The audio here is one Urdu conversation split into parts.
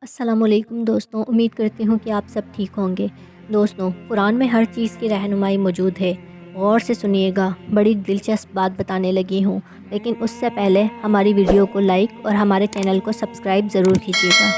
السلام علیکم دوستوں، امید کرتی ہوں کہ آپ سب ٹھیک ہوں گے۔ دوستوں، قرآن میں ہر چیز کی رہنمائی موجود ہے۔ غور سے سنیے گا، بڑی دلچسپ بات بتانے لگی ہوں، لیکن اس سے پہلے ہماری ویڈیو کو لائک اور ہمارے چینل کو سبسکرائب ضرور کیجیے گا۔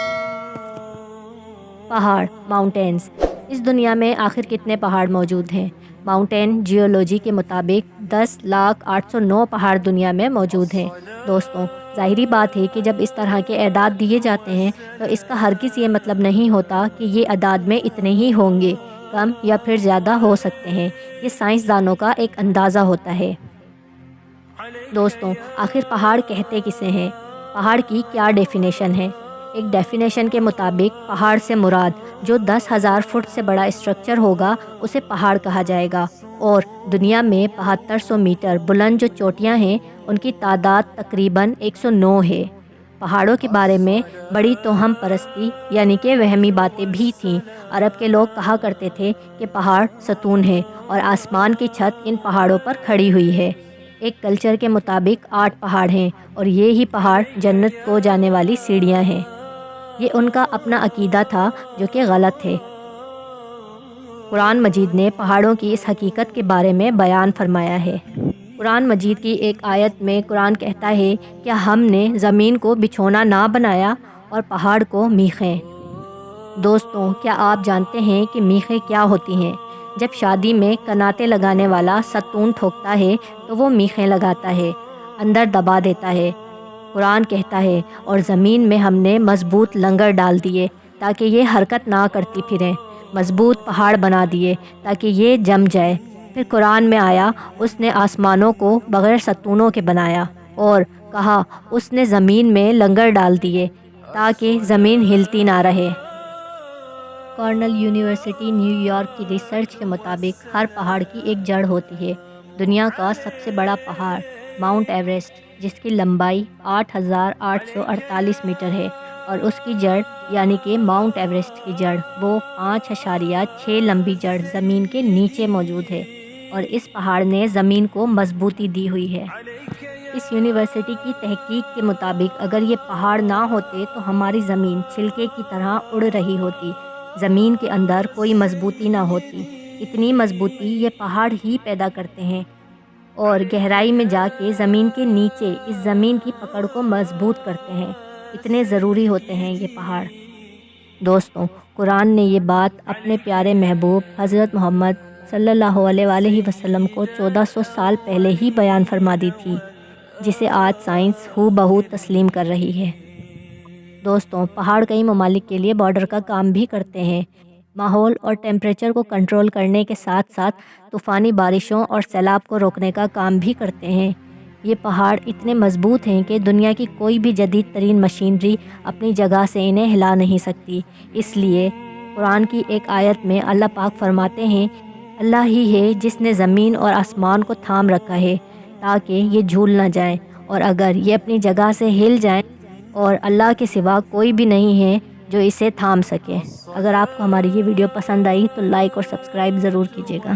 پہاڑ، ماؤنٹینز۔ اس دنیا میں آخر کتنے پہاڑ موجود ہیں؟ ماؤنٹین جیولوجی کے مطابق 10,0809 پہاڑ دنیا میں موجود ہیں۔ دوستوں، ظاہری بات ہے کہ جب اس طرح کے اعداد دیے جاتے ہیں تو اس کا ہرگز یہ مطلب نہیں ہوتا کہ یہ اعداد میں اتنے ہی ہوں گے۔ کم یا پھر زیادہ ہو سکتے ہیں۔ یہ سائنسدانوں کا ایک اندازہ ہوتا ہے۔ دوستوں، آخر پہاڑ کہتے کسے ہیں؟ پہاڑ کی کیا ڈیفینیشن ہے؟ ایک ڈیفینیشن کے مطابق پہاڑ سے مراد جو 10,000 فٹ سے بڑا اسٹرکچر ہوگا اسے پہاڑ کہا جائے گا، اور دنیا میں 7200 میٹر بلند جو چوٹیاں ہیں ان کی تعداد تقریباً 109 ہے۔ پہاڑوں کے بارے میں بڑی توہم پرستی یعنی کہ وہمی باتیں بھی تھیں۔ عرب کے لوگ کہا کرتے تھے کہ پہاڑ ستون ہے اور آسمان کی چھت ان پہاڑوں پر کھڑی ہوئی ہے۔ ایک کلچر کے مطابق 8 پہاڑ ہیں اور یہی پہاڑ جنت کو جانے والی سیڑھیاں ہیں۔ یہ ان کا اپنا عقیدہ تھا جو کہ غلط ہے۔ قرآن مجید نے پہاڑوں کی اس حقیقت کے بارے میں بیان فرمایا ہے۔ قرآن مجید کی ایک آیت میں قرآن کہتا ہے کہ ہم نے زمین کو بچھونا نہ بنایا اور پہاڑ کو میخیں۔ دوستوں، کیا آپ جانتے ہیں کہ میخیں کیا ہوتی ہیں؟ جب شادی میں کناتے لگانے والا ستون ٹھوکتا ہے تو وہ میخیں لگاتا ہے، اندر دبا دیتا ہے۔ قرآن کہتا ہے اور زمین میں ہم نے مضبوط لنگر ڈال دیے تاکہ یہ حرکت نہ کرتی پھریں، مضبوط پہاڑ بنا دیے تاکہ یہ جم جائے۔ پھر قرآن میں آیا اس نے آسمانوں کو بغیر ستونوں کے بنایا، اور کہا اس نے زمین میں لنگر ڈال دیے تاکہ زمین ہلتی نہ رہے۔ کارنل یونیورسٹی نیو یارک کی ریسرچ کے مطابق ہر پہاڑ کی ایک جڑ ہوتی ہے۔ دنیا کا سب سے بڑا پہاڑ ماؤنٹ ایوریسٹ، جس کی لمبائی 8,848 میٹر ہے، اور اس کی جڑ یعنی کہ ماؤنٹ ایوریسٹ کی جڑ وہ 5.6 لمبی جڑ زمین کے نیچے موجود ہے، اور اس پہاڑ نے زمین کو مضبوطی دی ہوئی ہے۔ اس یونیورسٹی کی تحقیق کے مطابق اگر یہ پہاڑ نہ ہوتے تو ہماری زمین چھلکے کی طرح اڑ رہی ہوتی، زمین کے اندر کوئی مضبوطی نہ ہوتی۔ اتنی مضبوطی یہ پہاڑ ہی پیدا کرتے ہیں، اور گہرائی میں جا کے زمین کے نیچے اس زمین کی پکڑ کو مضبوط کرتے ہیں۔ اتنے ضروری ہوتے ہیں یہ پہاڑ۔ دوستوں، قرآن نے یہ بات اپنے پیارے محبوب حضرت محمد صلی اللہ علیہ وآلہ وسلم کو 1400 سال پہلے ہی بیان فرما دی تھی، جسے آج سائنس ہو بہو تسلیم کر رہی ہے۔ دوستوں، پہاڑ کئی ممالک کے لیے بارڈر کا کام بھی کرتے ہیں۔ ماحول اور ٹیمپریچر کو کنٹرول کرنے کے ساتھ ساتھ طوفانی بارشوں اور سیلاب کو روکنے کا کام بھی کرتے ہیں۔ یہ پہاڑ اتنے مضبوط ہیں کہ دنیا کی کوئی بھی جدید ترین مشینری اپنی جگہ سے انہیں ہلا نہیں سکتی۔ اس لیے قرآن کی ایک آیت میں اللہ پاک فرماتے ہیں، اللہ ہی ہے جس نے زمین اور آسمان کو تھام رکھا ہے تاکہ یہ جھول نہ جائیں، اور اگر یہ اپنی جگہ سے ہل جائیں، اور اللہ کے سوا کوئی بھی نہیں ہے جو اسے تھام سکے۔ اگر آپ کو ہماری یہ ویڈیو پسند آئی تو لائک اور سبسکرائب ضرور کیجیے گا۔